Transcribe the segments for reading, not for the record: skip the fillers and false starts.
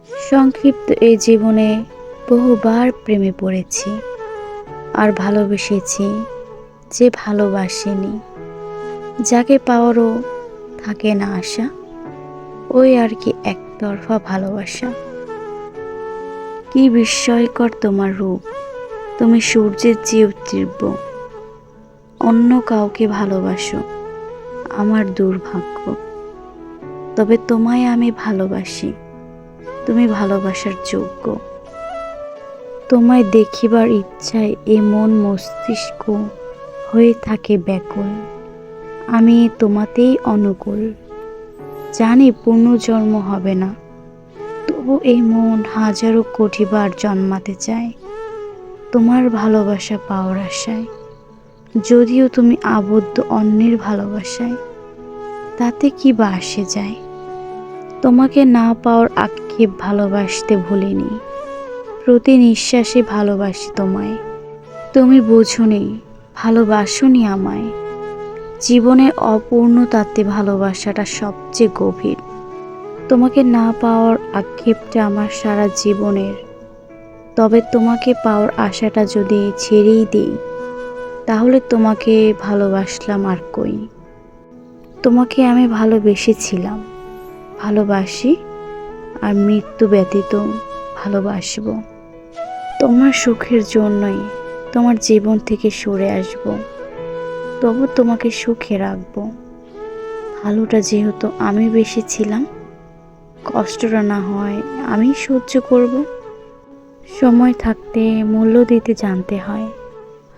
সংক্ষিপ্ত এই জীবনে বহুবার প্রেমে পড়েছি, আর ভালোবেসেছি যে ভালোবাসেনি। যাকে পাওয়ারও থাকে না আশা, ওই আর কি একতরফা ভালোবাসা। কি বিস্ময়কর তোমার রূপ, তুমি সূর্যের চেয়েও তীব্র। অন্য কাউকে ভালোবাসো, আমার দুর্ভাগ্য। তবে তোমায় আমি ভালোবাসি, তুমি ভালোবাসার যোগ্য। তোমায় দেখিবার ইচ্ছায় এ মন মস্তিষ্ক হয়ে থাকে ব্যাকুল। আমি তোমাতেই অনুকূল, জানি পুনর্জন্ম হবে না, তবু এই মন হাজারো কোটিবার জন্মাতে চায় তোমার ভালোবাসা পাওয়ার আশায়। যদিও তুমি আবদ্ধ অন্যের ভালোবাসায়, তাতে কি বা আসে যায়। তোমাকে না পাওয়ার আক্ষেপ ভালোবাসতে ভুলিনি, প্রতি নিঃশ্বাসে ভালোবাসি তোমায়। তুমি বোঝোনি, ভালোবাসোনি আমায়। জীবনের অপূর্ণতাতে ভালোবাসাটা সবচেয়ে গভীর। তোমাকে না পাওয়ার আক্ষেপটা আমার সারা জীবনের। তবে তোমাকে পাওয়ার আশাটা যদি ছেড়েই দিই, তাহলে তোমাকে ভালোবাসলাম আর কই। তোমাকে আমি ভালোবেসেছিলাম, ভালোবাসি, আর মৃত্যু ব্যতীত ভালোবাসব। তোমার সুখের জন্যই তোমার জীবন থেকে সরে আসব, তবু তোমাকে সুখে রাখবো। ভালোটা যেহেতু আমি বেসেছিলাম, কষ্টটা না হয় আমি সহ্য করব। সময় থাকতে মূল্য দিতে জানতে হয়,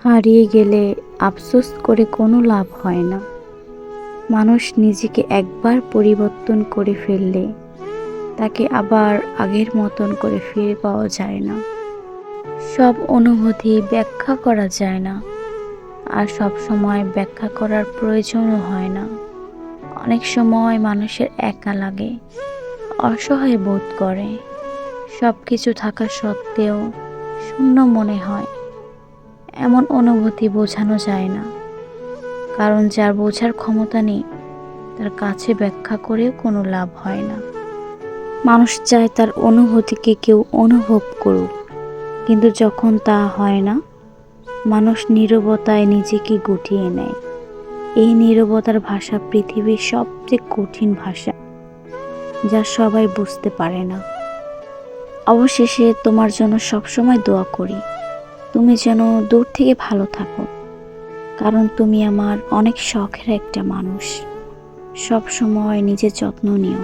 হারিয়ে গেলে আফসোস করে কোনো লাভ হয় না। মানুষ নিজেকে একবার পরিবর্তন করে ফেললে তাকে আবার আগের মতন করে ফিরে পাওয়া যায় না। সব অনুভূতি ব্যাখ্যা করা যায় না, আর সব সময় ব্যাখ্যা করার প্রয়োজনও হয় না। অনেক সময় মানুষের একা লাগে, অসহায় বোধ করে, সব কিছু থাকা সত্ত্বেও শূন্য মনে হয়। এমন অনুভূতি বোঝানো যায় না, কারণ যার বোঝার ক্ষমতা নেই তার কাছে ব্যাখ্যা করেও কোনো লাভ হয় না। মানুষ চায় তার অনুভূতিকে কেউ অনুভব করুক, কিন্তু যখন তা হয় না, মানুষ নীরবতায় নিজেকে গুটিয়ে নেয়। এই নীরবতার ভাষা পৃথিবীর সবচেয়ে কঠিন ভাষা, যা সবাই বুঝতে পারে না। অবশেষে তোমার জন্য সবসময় দোয়া করি, তুমি যেন দূর থেকে ভালো থাকো, কারণ তুমি আমার অনেক শখের একটা মানুষ। সব সময় নিজের যত্ন নিও।